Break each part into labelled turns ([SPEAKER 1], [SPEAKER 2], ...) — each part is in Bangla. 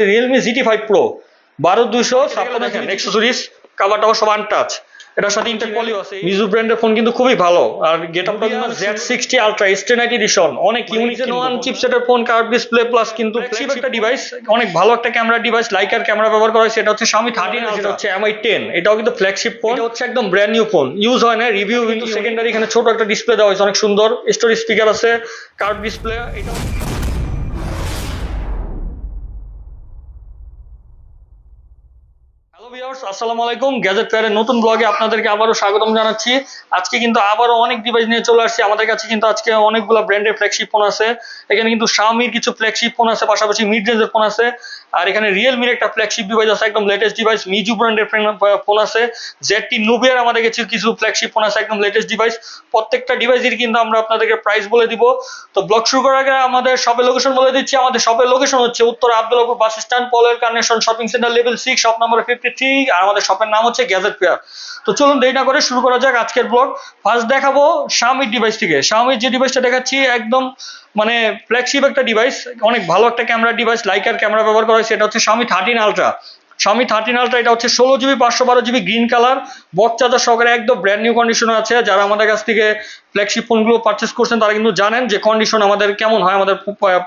[SPEAKER 1] রিয়েলমি GT5 Pro 12256 দেখেন অ্যাকসেসরিজ কাভার টাভার সব আনটাচ, এটার সাথে ইন্টার পলিও আছে। মিজু ব্র্যান্ডের ফোন কিন্তু খুবই ভালো, আর গেটআপটা কিন্তু Z60 আলট্রা S10 এডিশন অনেক ইউনিক ওয়ান চিপসেটের ফোন, কার্ভ ডিসপ্লে প্লাস কিন্তু ফ্ল্যাগশিপ একটা ডিভাইস, অনেক ভালো একটা ক্যামেরা ডিভাইস, লাইকার ক্যামেরা ব্যবহার করা হয়েছে। এটা হচ্ছে Xiaomi 13 Ultra, হচ্ছে MI 10, এটাও কিন্তু ফ্ল্যাগশিপ ফোন। এটা হচ্ছে একদম ব্র্যান্ড নিউ ফোন, ইউজ হয় না, রিভিউ কিন্তু সেকেন্ডারি। এখানে ছোট একটা ডিসপ্লে দেওয়া হয়েছে, অনেক সুন্দর স্টোরি স্পিকার আছে, কার্ভ ডিসপ্লে। এটা আসসালামু আলাইকুম, গ্যাজেট ফেয়ারের নতুন ব্লগে আপনাদেরকে আবারও স্বাগতম জানাচ্ছি। আজকে কিন্তু আবারও অনেক ডিভাইস নিয়ে চলে আসছি। আমাদের কাছে কিন্তু আজকে অনেকগুলো ব্র্যান্ডের ফ্ল্যাগশিপ ফোন আছে। এখানে কিন্তু Xiaomiর কিছু ফ্ল্যাগশিপ ফোন আছে, পাশাপাশি মিড রেঞ্জের ফোন আছে, আর এখানে রিয়েলমির একটা ফ্ল্যাগশিপ ডিভাইস আছে, একদম লেটেস্ট ডিভাইস। মিজু ব্র্যান্ডের ফোন আছে, ZT Nubiaর আমাদের কাছে কিছু ফ্ল্যাগশিপ ফোন আছে, একদম লেটেস্ট ডিভাইস। প্রত্যেকটা ডিভাইসের কিন্তু আমরা আপনাদেরকে প্রাইস বলে দিব। তো ব্লগ শুরু করার আগে আমাদের শপের লোকেশন বলে দিচ্ছি। আমাদের শপের লোকেশন হচ্ছে উত্তর আব্দুল্লাহপুর বাস স্ট্যান্ড, পলের connection shopping centre, level 6, shop number 53, আর আমাদের শপের নাম হচ্ছে গ্যাজেট ফেয়ার। তো চলুন দেরি না করে শুরু করা যাক আজকের ব্লগ। ফার্স্ট দেখাবো Xiaomiর ডিভাইস থেকে। Xiaomiর যে ডিভাইসটা দেখাচ্ছি একদম মানে ফ্ল্যাগশিপ একটা ডিভাইস, অনেক ভালো একটা ক্যামেরা ডিভাইস, লাইকার ক্যামেরা ব্যবহার করা হয়েছে। এটা হচ্ছে Xiaomi 13 Ultra। Xiaomi 13 Ultra এটা হচ্ছে 16GB 512GB green colour, box charger সহকারে, একদম ব্র্যান্ড নিউ কন্ডিশনে আছে। যারা আমাদের কাছ থেকে ফ্ল্যাগশিপ ফোনগুলো পারচেস করছেন তারা কিন্তু জানেন যে কন্ডিশন আমাদের কেমন হয়, আমাদের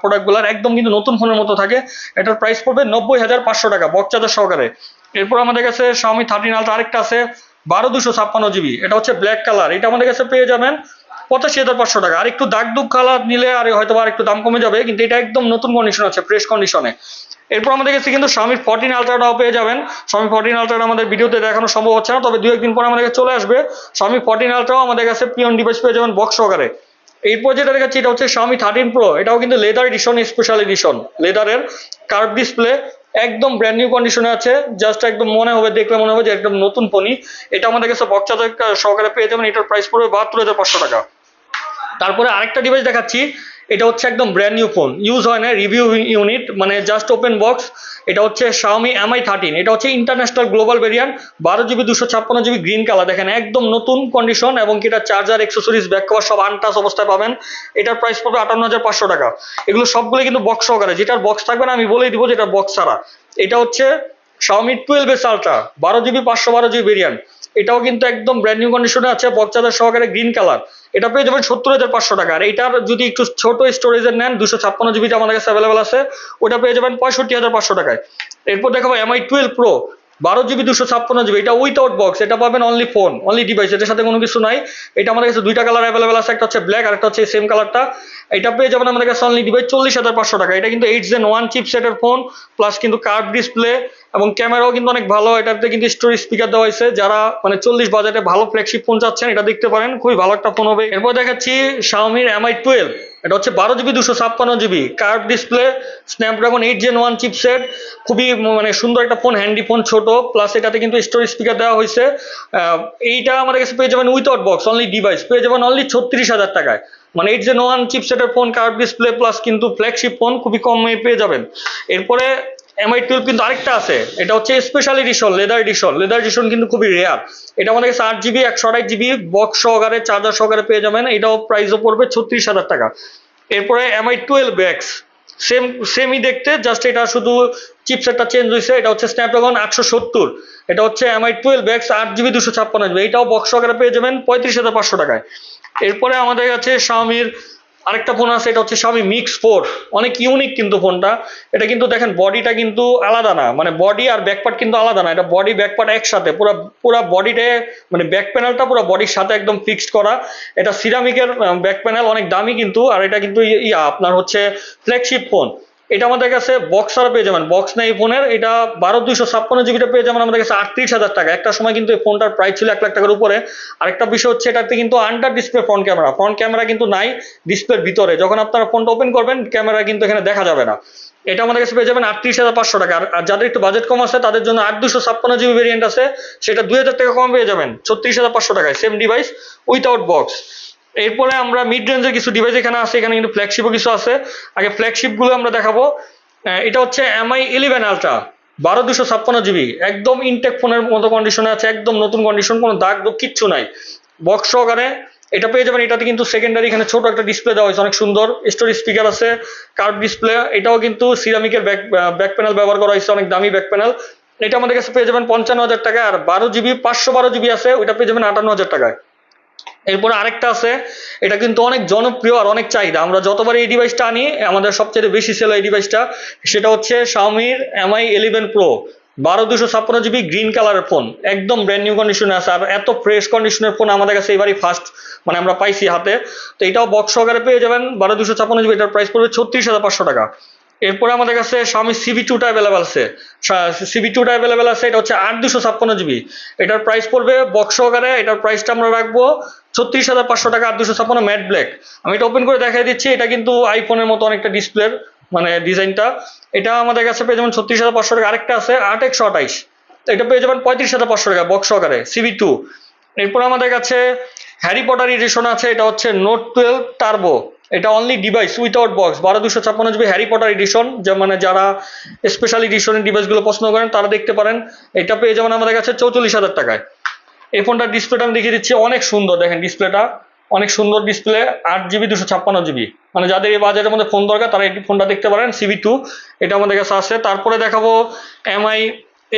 [SPEAKER 1] প্রোডাক্টগুলোর একদম কিন্তু নতুন ফোনের মতো থাকে। এটার প্রাইস পড়বে 90,500 টাকা বক্স চার্জার সহকারে। এরপর আমাদের কাছে Xiaomi 13 Ultra আরেকটা আছে 12256GB, এটা হচ্ছে ব্ল্যাক কালার। এটা আমাদের কাছে পেয়ে যাবেন 85,500 টাকা। আর একটু দাগ দুগ কালার নিলে আর হয়তো আর একটু দাম কমে যাবে, কিন্তু এটা একদম নতুন কন্ডিশন আছে, ফ্রেশ কন্ডিশনে। এরপর আমাদের কাছে কিন্তু Xiaomi 14 Ultraটাও পেয়ে যাবেন। Xiaomi 14 Ultra আমাদের ভিডিওতে দেখানো সম্ভব হচ্ছে না, তবে দু একদিন পর আমাদের কাছে চলে আসবে। Xiaomi 14 Ultraও আমাদের কাছে পিওন ডিভাইস পেয়ে যাবেন বক্স সহকারে। এরপর যেটা দেখাচ্ছি এটা হচ্ছে Xiaomi 13 Pro, এটাও কিন্তু লেদার এডিশন, স্পেশাল এডিশন, লেদারের কার্ভ ডিসপ্লে, একদম ব্র্যান্ড নিউ কন্ডিশনে আছে। জাস্ট একদম মনে হবে, দেখলে মনে হবে যে একদম নতুন ফোনই। এটা আমাদের কাছে বক্স চার্জার সহকারে পেয়ে যাবেন। এটার প্রাইস পড়বে 72,500 টাকা। তারপরে আরেকটা ডিভাইস দেখাচ্ছি, এটা হচ্ছে একদম ব্র্যান্ড নিউ ফোন, ইউজ হয় না, রিভিউ ইউনিট, মানে জাস্ট ওপেন বক্স। এটা হচ্ছে Xiaomi MI 13, এটা হচ্ছে international global variant, 12GB 256GB green colour, দেখেন একদম নতুন কন্ডিশন। এবং এটা চার্জার, অ্যাক্সেসরিজ, ব্যাক কভার সব আনটাচ অবস্থায় পাবেন। এটার প্রাইস পড়বে 58,500 টাকা। এগুলো সবগুলো কিন্তু বক্স সহকারে, যেটার বক্স থাকবে না আমি বলেই দিব যেটা বক্স ছাড়া। এটা হচ্ছে Xiaomi 12S Ultra, 12GB 512GB variant, এটাও কিন্তু একদম ব্র্যান্ড নিউ কন্ডিশনে আছে, বক্স চার্জার সহকারে, গ্রিন কালার। এটা পেয়ে যাবেন 70,500 টাকা। আর এটার যদি একটু ছোট স্টোরেজের নেন, 256GB আমাদের কাছে অ্যাভেলেবেল আছে, ওটা পেয়ে যাবেন 65,500 টাকায়। এরপর দেখাবো MI 12 Pro, 12GB 256GB, এটা উইথাউট বক্স, এটা পাবেন অনলি ফোন, অনলি ডিভাইস, এটার সাথে কোনো কিছু নাই। এটা আমাদের কাছে দুইটা কালার অ্যাভেলেবেল আছে, একটা হচ্ছে ব্ল্যাক আর একটা হচ্ছে সেম কালারটা। এটা পেয়ে যাবেন আমাদের কাছে অনলি ডিভাইস 40,500 টাকা। এটা কিন্তু 8 Gen 1 চিপসেটের ফোন, প্লাস কিন্তু কার্ভ ডিসপ্লে এবং ক্যামেরাও কিন্তু অনেক ভালো। এটাতে কিন্তু স্টোরি স্পিকার দেওয়া হয়েছে। যারা মানে 40 বাজেটে ভালো ফ্ল্যাগশিপ ফোন চাচ্ছেন এটা দেখতে পারেন, খুবই ভালো একটা ফোন হবে। এরপর দেখাচ্ছি Xiaomi MI 12, এটা হচ্ছে 12GB 256GB curve display, Snapdragon 8 Gen 1 chipset, খুবই মানে সুন্দর একটা ফোন, হ্যান্ডি ফোন, ছোট, প্লাস এটাতে কিন্তু স্টোরি স্পিকার দেওয়া হয়েছে। এইটা আমাদের কাছে পেয়ে যাবেন উইথাউট বক্স, অনলি ডিভাইস, পেয়ে যাবেন অনলি 36,000 টাকায়। মানে 8 Gen 1 চিপসেটের ফোন, কার্ভ ডিসপ্লে, প্লাস কিন্তু ফ্ল্যাগশিপ ফোন, খুবই কমে পেয়ে যাবেন। এরপরে MI 12 কিন্তু আরেকটা আছে, এটা হচ্ছে special edition, leather addition. Leather addition কিন্তু খুবই রেয়ার। এটা আমাদের কাছে 8GB 128GB বক্স সহকারে, চার্জার সহকারে পেয়ে যাবেন। এটাও প্রাইসও পড়বে 36,000 টাকা। এরপরে MI 12X, সেমই দেখতে, জাস্ট এটা শুধু চিপসেটটা চেঞ্জ হয়েছে। এটা হচ্ছে স্ন্যাপড্রাগন 870, এটা হচ্ছে MI 12X 8GB 256GB, এটাও বক্স সহকারে পেয়ে যাবেন 35,500 টাকায়। এরপরে আমাদের কাছে Xiaomiর আরেকটা ফোন আছে, এটা হচ্ছে Xiaomi Mix 4, অনেক ইউনিক কিন্তু ফোনটা। এটা কিন্তু দেখেন বডিটা কিন্তু আলাদা না, মানে বডি আর ব্যাকপার্ট কিন্তু আলাদা না, এটা বডি ব্যাকপার্ট একসাথে, পুরো বডিতে মানে ব্যাক প্যানেলটা পুরো বডির সাথে একদম ফিক্সড করা। এটা সিরামিকের ব্যাক প্যানেল, অনেক দামি কিন্তু। আর এটা কিন্তু আপনার হচ্ছে ফ্ল্যাগশিপ ফোন। এটা আমাদের কাছে বক্স ছাড়া পেয়ে যাবেন, বক্স নেই ফোনের। এটা 12/256GB পেয়ে যাবেন আমাদের কাছে 38,000 টাকা। একটা সময় কিন্তু এই ফোনটার প্রাইস ছিল 1 লাখ টাকার উপরে। আরেকটা বিষয় হচ্ছে এটাতে কিন্তু আন্ডার ডিসপ্লে ফ্রন্ট ক্যামেরা কিন্তু নাই ডিসপ্লের ভিতরে। যখন আপনারা ফোনটা ওপেন করবেন ক্যামেরা কিন্তু এখানে দেখা যাবে না। এটা আমাদের কাছে পেয়ে যাবেন 38,500 টাকা। আর যাদের একটু বাজেট কম আছে তাদের জন্য 8/256GB ভেরিয়েন্ট আছে, সেটা 2,000 টাকা কম পেয়ে যাবেন 36,500 টাকায়, সেম ডিভাইস উইথাউট বক্স। এরপরে আমরা মিড রেঞ্জের কিছু ডিভাইস এখানে আছে, এখানে কিন্তু ফ্ল্যাগশিপও কিছু আছে। আগে ফ্ল্যাগশিপ গুলো আমরা দেখাবো। এটা হচ্ছে MI 11 Ultra, 12/256GB, একদম ইনটেক ফোনের মতো কন্ডিশনে আছে, একদম নতুন কন্ডিশন, কোনো দাগ দুগ কিচ্ছু নাই, বক্স সহকারে। এটা পেয়ে যাবেন। এটাতে কিন্তু সেকেন্ডারি এখানে ছোট একটা ডিসপ্লে দেওয়া হয়েছে, অনেক সুন্দর স্টোরি স্পিকার আছে, কার্ভ ডিসপ্লে। এটাও কিন্তু সিরামিকের ব্যাক প্যানেল ব্যবহার করা হয়েছে, অনেক দামি ব্যাক প্যানেল। এটা আমাদের কাছে পেয়ে যাবেন 55,000 টাকায়। আর 12 জিবি 512 জিবি আছে, ওইটা পেয়ে যাবেন 58,000 টাকায়। এরপরে আরেকটা আছে, এটা কিন্তু অনেক জনপ্রিয় আর অনেক চাহিদা। আমরা যতবার এই ডিভাইসটা আনি আমাদের সবচেয়ে বেশি সেল এই ডিভাইসটা, সেটা হচ্ছে শাওমির MI 11 Pro 12/256 জিবি গ্রিন কালারের ফোন, একদম ব্র্যান্ড নিউ কন্ডিশনে আছে। আর এত ফ্রেশ কন্ডিশনের ফোন আমাদের কাছে এবারই ফার্স্ট মানে আমরা পাইছি হাতে। তো এটাও বক্স সহকারে পেয়ে যাবেন 12/256 জিবি, এটার প্রাইস পড়বে 36,500 টাকা। এরপরে আমাদের কাছে Xiaomi CB2টা অ্যাভেলেবেল আছে। CB2টা অ্যাভেলেবেল আছে, এটা হচ্ছে 8/256 জিবি, এটার প্রাইস পড়বে বক্স সহকারে, এটার প্রাইসটা আমরা রাখবো 36,500 টাকা। 8/256 ম্যাট ব্ল্যাক। আমি এটা ওপেন করে দেখাই দিচ্ছি, এটা কিন্তু আইফোনের মতো অনেকটা ডিসপ্লের মানে ডিজাইনটা। এটা আমাদের কাছে পেয়ে যাবেন 36,500 টাকা। আরেকটা আছে 8/128, এটা পেয়ে যাবেন 35,500 টাকা বক্স সহকারে CB2। এরপর আমাদের কাছে হ্যারি পটার এডিশন আছে, এটা হচ্ছে নোট 12 টার্বো, এটা only device without box 12/256 GB Harry Potter edition. যে মানে যারা স্পেশাল এডিশনের ডিভাইসগুলো পছন্দ করেন তারা দেখতে পারেন। এটা পেয়ে যাবেন আমাদের কাছে 44,000 টাকায়। এই ফোনটার ডিসপ্লেটা আমি দেখিয়ে দিচ্ছি, অনেক সুন্দর, দেখেন ডিসপ্লেটা অনেক সুন্দর ডিসপ্লে। 8 জিবি 256 জিবি, মানে যাদের এই বাজেটের মধ্যে ফোন দরকার তারা এই ফোনটা দেখতে পারেন, CB2। এটা আমাদের কাছে আছে। তারপরে দেখাবো MI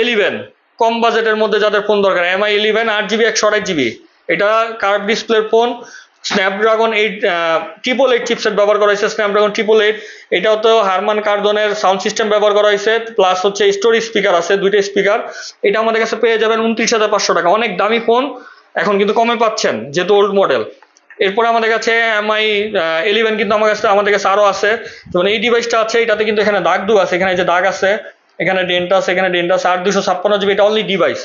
[SPEAKER 1] 11, কম বাজেটের মধ্যে যাদের ফোন দরকার, MI 11 8 জিবি 128 জিবি, এটা কার্ভ ডিসপ্লের ফোন। স্ন্যাপড্রাগন 888 চিপসেট ব্যবহার করা হয়েছে, স্ন্যাপড্রাগন 888। এটাও তো হারমান কার্ডনের সাউন্ড সিস্টেম ব্যবহার করা হয়েছে, প্লাস হচ্ছে স্টোরি স্পিকার আছে, দুইটা স্পিকার। এটা আমাদের কাছে পেয়ে যাবেন 29,500 টাকা। অনেক দামি ফোন, এখন কিন্তু কমে পাচ্ছেন যেহেতু ওল্ড মডেল। এরপরে আমাদের কাছে MI 11 কিন্তু আমাদের কাছে আরো আছে। যেমন এই ডিভাইসটা আছে, এটাতে কিন্তু এখানে দাগ আছে, এখানে যে দাগ আছে, এখানে ডেন্ট আছে, এখানে ডেন্ট আছে। 8/256 জিবি, এটা অনলি ডিভাইস,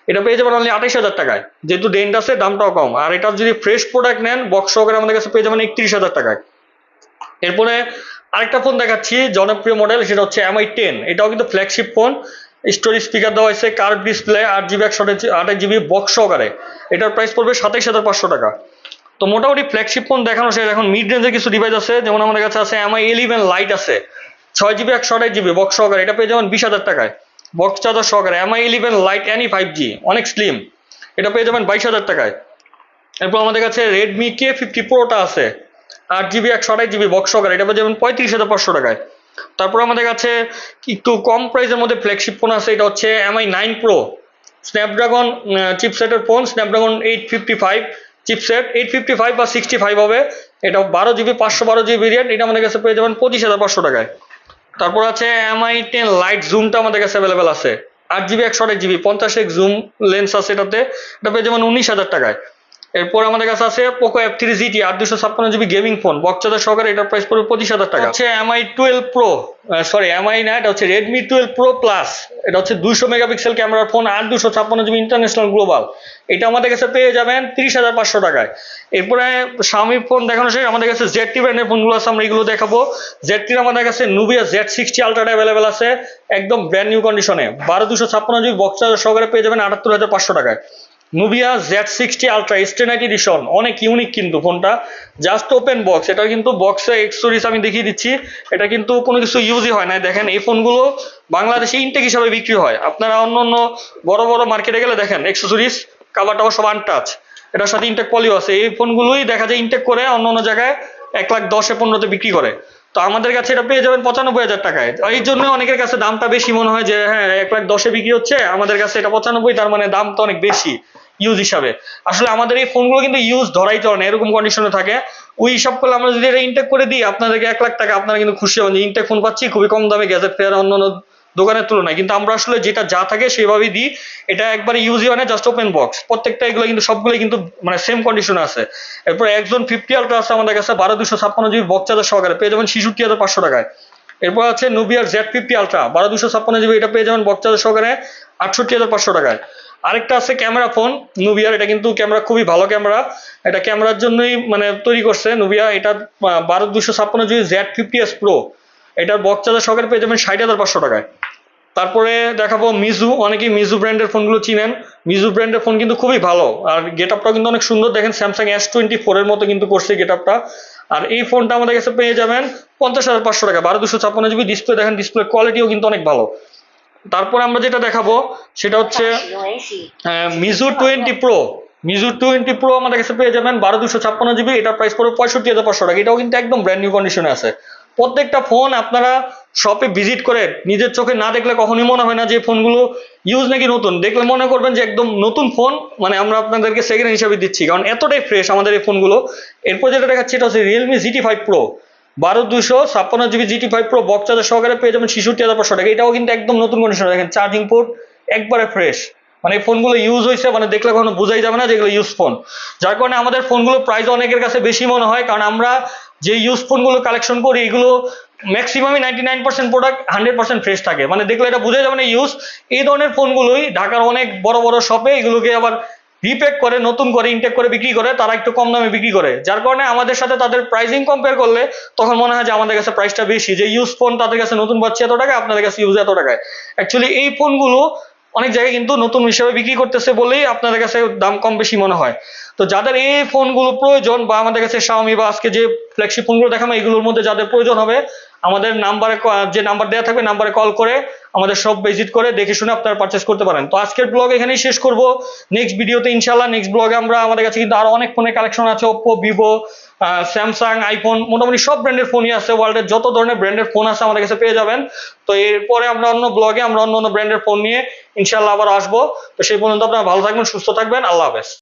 [SPEAKER 1] এটা পেয়ে যাবেন অনলি 28,000 টাকায়। যেহেতু ডেন্ট আছে দামটাও কম। আর এটা যদি ফ্রেশ প্রোডাক্ট নেন বক্স সহকারে আমাদের কাছে পেয়ে যাবেন 31,000 টাকায়। এরপরে আরেকটা ফোন দেখাচ্ছি জনপ্রিয় মডেল, সেটা হচ্ছে MI 10, এটাও কিন্তু ফ্ল্যাগশিপ ফোন। স্টোরি স্পিকার দেওয়া হয়েছে, curve display, 8 GB 128 GB box সহকারে, এটার প্রাইস পড়বে 27,500 টাকা। তো মোটামুটি ফ্ল্যাগশিপ ফোন দেখানো শেষ। এখন মিড রেঞ্জের কিছু ডিভাইস আছে, যেমন আমাদের কাছে আছে MI 11 লাইট আছে, 6 জিবি 128 জিবি বক্স সহকারে, এটা পেয়ে যাবেন 20,000 টাকায় বক্স চার্জার সহকারে। MI 11 লাইট Any 5G, অনেক স্লিম, এটা পেয়ে যাবেন 22,000 টাকায়। এরপর আমাদের কাছে Redmi K50 Proটা আছে, 8 জিবি 128 জিবি বক্স সহকারে, এটা পেয়ে যাবেন 35,500 টাকায়। তারপর আমাদের কাছে একটু কম প্রাইসের মধ্যে ফ্ল্যাগশিপ ফোন আছে, এটা হচ্ছে MI 9 Pro, স্ন্যাপড্রাগন চিপসেটের ফোন, স্ন্যাপড্রাগন 855 চিপসেট, 855 বা 65 হবে। এটা 12 জিবি 512 জিবি ভেরিয়েন্ট, এটা আমাদের কাছে পেয়ে যাবেন 25,500 টাকায়। তারপর আছে MI 10 লাইট, জুমটা আমাদের কাছে অ্যাভেলেবেল আছে, 8 GB 128 GB 50x zoom lens আছে এটাতে, এটা পেয়ে যাবেন 19,000 টাকায়। এরপর আমাদের কাছে আছে Poco F3 GT 8/256 GB gaming phone box charger সহকারে, এটার প্রাইস পড়বে 25,000 টাকা। হচ্ছে MI 12 Pro, সরি MI না, এটা হচ্ছে Redmi 12 Pro Plus, এটা হচ্ছে 200 মেগাপিক্সেল ক্যামেরার ফোন, 8/256 জিবি ইন্টারন্যাশনাল গ্লোবাল, এটা আমাদের কাছে পেয়ে যাবেন 30,500 টাকায়। এরপরে Xiaomi ফোন দেখানো শেষ, আমাদের কাছে ZT ব্র্যান্ডের ফোনগুলো আছে, আমরা এগুলো দেখাবো। ZT আমাদের কাছে Nubia Z60 আলট্রাটা অ্যাভেলেবেল আছে, একদম ব্র্যান্ড নিউ কন্ডিশনে, 12/256 জিবি বক্স চার্জার সহকারে পেয়ে যাবেন 78,500 টাকায়। Nubia Z60 আলট্রা স্টেনাইট এডিশন, অনেক ইউনিক কিন্তু ফোনটা, জাস্ট ওপেন বক্স, এটা কিন্তু বক্সে এক্সেসরিজ আমি দেখিয়ে দিচ্ছি, এটা কিন্তু কোনো কিছু ইউজই হয় না। দেখেন এই ফোনগুলো বাংলাদেশে ইনটেক হিসাবে বিক্রি হয়, আপনারা অন্য অন্য বড় বড় মার্কেটে গেলে দেখেন এক্সেসরিজ কাভার টাভার সব আনটাচ, এটার সাথে ইনটেক পলিও আছে। এই ফোনগুলোই দেখা যায় ইনটেক করে অন্য অন্য জায়গায় 1,10,15 বিক্রি করে, তো আমাদের কাছে এটা পেয়ে যাবেন 95,000 টাকায়। এই জন্য অনেকের কাছে দামটা বেশি মনে হয়, যে হ্যাঁ 1,10,000 বিক্রি হচ্ছে, আমাদের কাছে এটা 95, তার মানে দাম তো অনেক বেশি ইউজ হিসাবে। আসলে আমাদের এই ফোনগুলো কিন্তু ইউজ ধরাই চলে না, এরকম কন্ডিশনে থাকে। ওই হিসাব করলে আমরা যদি এটা ইনটেক করে দিই আপনাদেরকে 1,00,000 টাকা, আপনারা কিন্তু খুশি হবেন যে ইনটেক ফোন পাচ্ছি খুবই কম দামে গ্যাজেট ফেয়ার অন্যান্য দোকানের তুলনায়। কিন্তু আমরা আসলে যেটা যা থাকে সেভাবেই দিই, এটা একবারে ইউজই হয় না, জাস্ট ওপেন বক্স। প্রত্যেকটা এগুলো কিন্তু সবগুলোই কিন্তু মানে সেম কন্ডিশনে আছে। এরপর একজন 50 আলট্রা আছে আমাদের কাছে, 12/256 জিবি বক্স চার্জার সহকারে, পেয়ে যাবেন 66,500 টাকায়। এরপর আছে Nubia Z50 আলট্রা 12/256 জিবি, এটা পেয়ে যাবেন বক্স চার্জার সহকারে 68,500 টাকায়। আরেকটা আছে ক্যামেরা ফোন নুবিয়ার, এটা কিন্তু ক্যামেরা খুবই ভালো ক্যামেরা, এটা ক্যামেরার জন্যই মানে তৈরি করছে নুবিয়া। এটা 12/256 জিবি Z50s Pro, এটার বক্স চার্জার সহকারে পেয়ে যাবেন 60,500 টাকায়। তারপরে দেখাবো মিজু, অনেকেই মিজু ব্র্যান্ডের ফোনগুলো চিনেন, মিজু ব্র্যান্ডের ফোন কিন্তু খুবই ভালো, আর গেট আপটাও কিন্তু অনেক সুন্দর। দেখেন স্যামসাং S24 এর মতো কিন্তু করছে গেট আপটা। আর এই ফোনটা আমাদের কাছে পেয়ে যাবেন 50,500 টাকা, 12/256 জিবি ডিসপ্লে, দেখেন ডিসপ্লে কোয়ালিটিও কিন্তু অনেক ভালো। তারপরে আমরা যেটা দেখাবো সেটা হচ্ছে মিজু 20 Pro, মিজু 20 প্রো আমাদের কাছে পেয়ে যাবেন 12/256 জিবি, এটার প্রাইস পড়বে 65,500 টাকা। এটাও কিন্তু একদম ব্র্যান্ড নিউ কন্ডিশনে আছে। প্রত্যেকটা ফোন আপনারা শপে ভিজিট করে নিজের চোখে না দেখলে কখনোই মনে হয় না যে ফোনগুলো ইউজ নাকি নতুন, দেখলে মনে করবেন যে একদম নতুন ফোন, মানে আমরা আপনাদেরকে সেকেন্ড হ্যান্ড হিসাবে দিচ্ছি, কারণ এতটাই ফ্রেশ আমাদের এই ফোনগুলো। এরপর যেটা দেখাচ্ছি এটা হচ্ছে Realme GT5 pro 12/256 GB GT5 pro box charger সহকারে পেয়ে যাবেন 66,500 টাকা। এটাও কিন্তু একদম নতুন কন্ডিশনে, দেখেন চার্জিং পোর্ট একবারে ফ্রেশ, মানে এই ফোনগুলো ইউজ হয়েছে, মানে দেখলে কখনো বোঝাই যাবে না যে এগুলো ইউজ ফোন। যার কারণে আমাদের ফোনগুলো প্রাইস অনেকের কাছে বেশি মনে হয়, কারণ আমরা যে ইউজ ফোনগুলো কালেকশন করি এগুলো ম্যাক্সিমামই 99% প্রোডাক্ট 100% ফ্রেশ থাকে, মানে দেখলে এটা বোঝা যাবে না ইউজ। এই ধরনের ফোনগুলোই ঢাকার অনেক বড় বড় শপে এগুলোকে আবার রিপ্যাক করে নতুন করে ইনটেক করে বিক্রি করে, তারা একটু কম দামে বিক্রি করে, যার কারণে আমাদের সাথে তাদের প্রাইসিং কম্পেয়ার করলে তখন মনে হয় যে আমাদের কাছে প্রাইসটা বেশি, যে ইউজ ফোন তাদের কাছে নতুন পাচ্ছে এত টাকা, আপনাদের কাছে ইউজ এত টাকায়। অ্যাকচুয়ালি এই ফোনগুলো অনেক জায়গায় কিন্তু নতুন হিসেবে বিক্রি করতেছে বলেই আপনাদের কাছে দাম কম বেশি মনে হয়। তো যাদের এই ফোনগুলো প্রয়োজন, বা আমাদের কাছে Xiaomi বা আজকে যে ফ্ল্যাগশিপ ফোনগুলো দেখাবো এগুলোর মধ্যে যাদের প্রয়োজন হবে, আমাদের নাম্বারে যে নাম্বার দেওয়া থাকবে নাম্বারে কল করে আমাদের সব ভিজিট করে দেখে শুনে আপনারা পারচেস করতে পারেন। তো আজকের ব্লগ এখানেই শেষ করব। নেক্সট ভিডিওতে ইনশাল্লাহ নেক্সট ব্লগে আমরা, আমাদের কাছে কিন্তু আরো অনেক ফোনের কালেকশন আছে, ওপ্পো, ভিভো, স্যামসাং, আইফোন, মোটামুটি সব ব্র্যান্ডের ফোনই আছে, ওয়ার্ল্ডের যত ধরনের ব্র্যান্ডের ফোন আছে আমাদের কাছে পেয়ে যাবেন। তো এরপরে আমরা অন্য ব্লগে আমরা অন্য অন্য ব্র্যান্ডের ফোন নিয়ে ইনশাল্লাহ আবার আসবো। তো সেই পর্যন্ত আপনারা ভালো থাকবেন, সুস্থ থাকবেন, আল্লাহ হাফেজ।